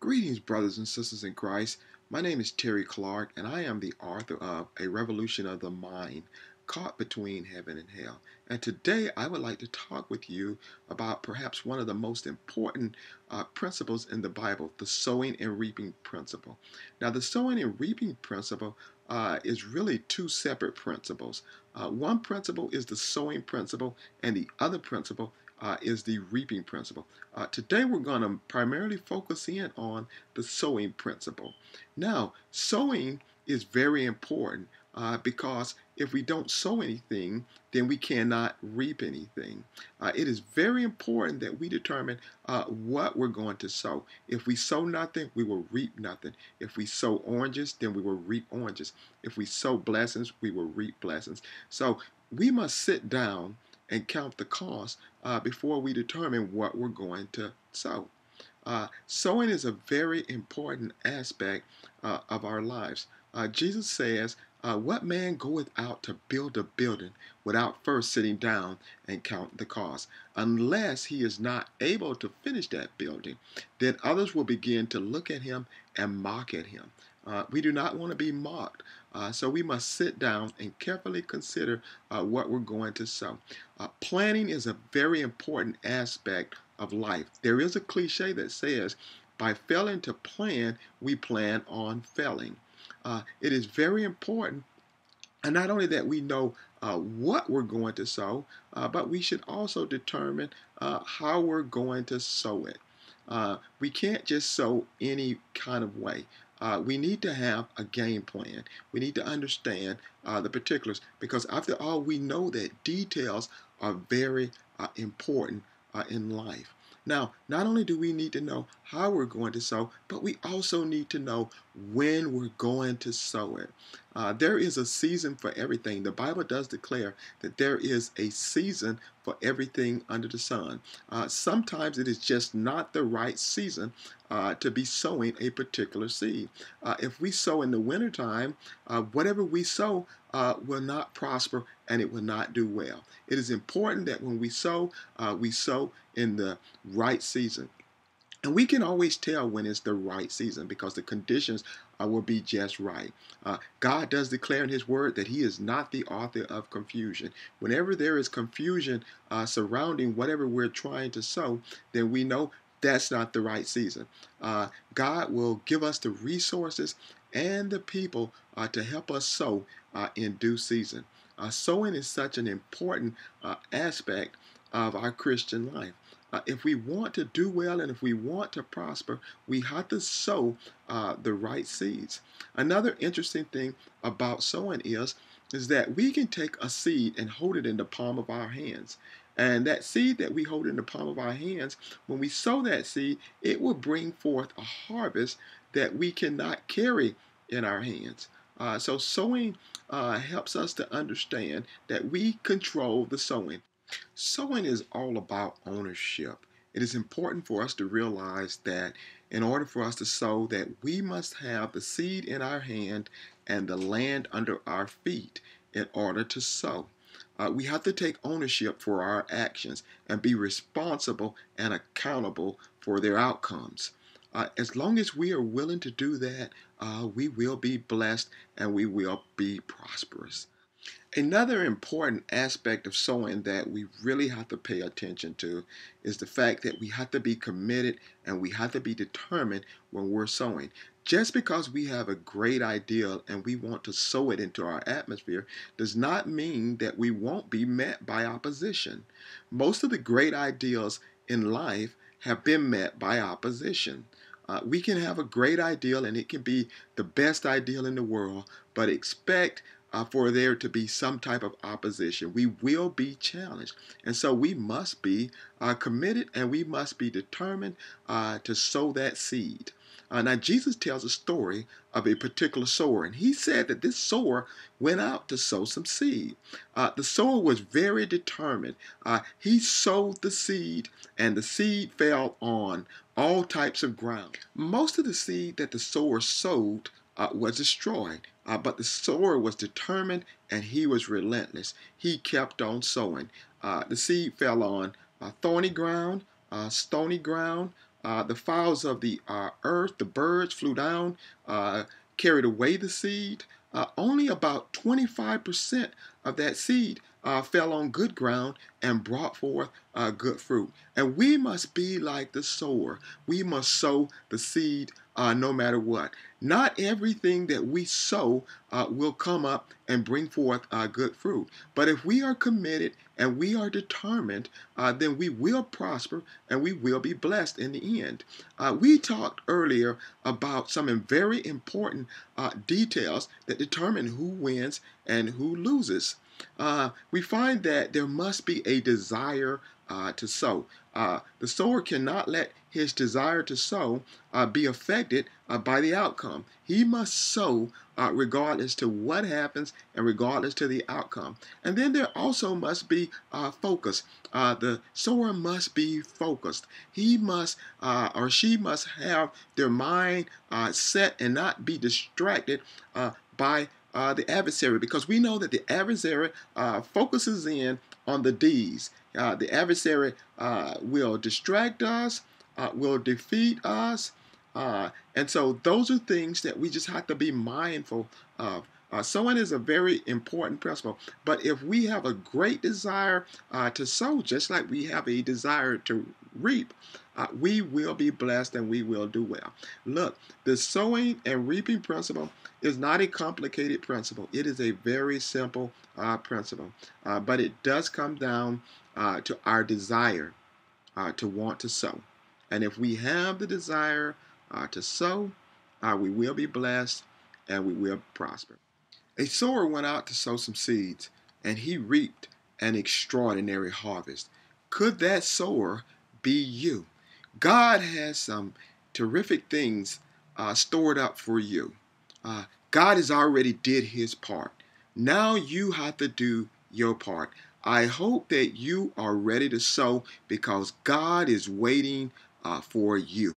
Greetings, brothers and sisters in Christ. My name is Terry Clark, and I am the author of A Revolution of the Mind, Caught Between Heaven and Hell. And today I would like to talk with you about perhaps one of the most important principles in the Bible, the sowing and reaping principle. Now, the sowing and reaping principle is really two separate principles. One principle is the sowing principle, and the other principle is the reaping principle. Today we're going to primarily focus in on the sowing principle. Now, sowing is very important because if we don't sow anything, then we cannot reap anything. It is very important that we determine what we're going to sow. If we sow nothing, we will reap nothing. If we sow oranges, then we will reap oranges. If we sow blessings, we will reap blessings. So we must sit down and count the cost before we determine what we're going to sow. Sowing is a very important aspect of our lives. Jesus says, what man goeth out to build a building without first sitting down and count the cost? Unless he is not able to finish that building, then others will begin to look at him and mock at him. We do not want to be mocked, so we must sit down and carefully consider what we're going to sow. Planning is a very important aspect of life. There is a cliche that says, by failing to plan, we plan on failing. It is very important, and not only that we know what we're going to sow, but we should also determine how we're going to sow it. We can't just sow any kind of way. We need to have a game plan. We need to understand the particulars because, after all, we know that details are very important in life. Now, not only do we need to know how we're going to sow, but we also need to know when we're going to sow it. There is a season for everything. The Bible does declare that there is a season for everything under the sun. Sometimes it is just not the right season to be sowing a particular seed. If we sow in the wintertime, whatever we sow will not prosper and it will not do well. It is important that when we sow in the right season. And we can always tell when it's the right season because the conditions will be just right. God does declare in His Word that He is not the author of confusion. Whenever there is confusion surrounding whatever we're trying to sow, then we know that's not the right season. God will give us the resources and the people to help us sow in due season. Sowing is such an important aspect of our Christian life. If we want to do well and if we want to prosper, we have to sow the right seeds. Another interesting thing about sowing is that we can take a seed and hold it in the palm of our hands. And that seed that we hold in the palm of our hands, when we sow that seed, it will bring forth a harvest that we cannot carry in our hands. So sowing helps us to understand that we control the sowing. Sowing is all about ownership. It is important for us to realize that in order for us to sow, that we must have the seed in our hand and the land under our feet in order to sow. We have to take ownership for our actions and be responsible and accountable for their outcomes. As long as we are willing to do that, we will be blessed and we will be prosperous. Another important aspect of sowing that we really have to pay attention to is the fact that we have to be committed and we have to be determined when we're sowing. Just because we have a great idea and we want to sow it into our atmosphere does not mean that we won't be met by opposition. Most of the great ideals in life have been met by opposition. We can have a great ideal and it can be the best ideal in the world, but expect for there to be some type of opposition. We will be challenged. And so we must be committed and we must be determined to sow that seed. Now, Jesus tells a story of a particular sower, and he said that this sower went out to sow some seed. The sower was very determined. He sowed the seed, and the seed fell on all types of ground. Most of the seed that the sower sowed was destroyed. But the sower was determined and he was relentless. He kept on sowing. The seed fell on thorny ground, stony ground, The fowls of the earth, the birds flew down, carried away the seed. Only about 25% of that seed fell on good ground and brought forth good fruit. And we must be like the sower. We must sow the seed no matter what. Not everything that we sow will come up and bring forth good fruit. But if we are committed and we are determined, then we will prosper and we will be blessed in the end. We talked earlier about some very important details that determine who wins and who loses. We find that there must be a desire to sow. The sower cannot let his desire to sow be affected by the outcome. He must sow regardless to what happens and regardless to the outcome. And then there also must be focus. The sower must be focused. He must or she must have their mind set and not be distracted by the adversary, because we know that the adversary focuses in on the D's. The adversary will distract us, will defeat us, and so those are things that we just have to be mindful of. Sowing is a very important principle, but if we have a great desire to sow, just like we have a desire to reap, we will be blessed and we will do well. Look, the sowing and reaping principle is not a complicated principle. It is a very simple principle, but it does come down to our desire to want to sow. And if we have the desire to sow, we will be blessed and we will prosper. A sower went out to sow some seeds, and he reaped an extraordinary harvest. Could that sower be you? God has some terrific things stored up for you. God has already did his part. Now you have to do your part. I hope that you are ready to sow because God is waiting for you.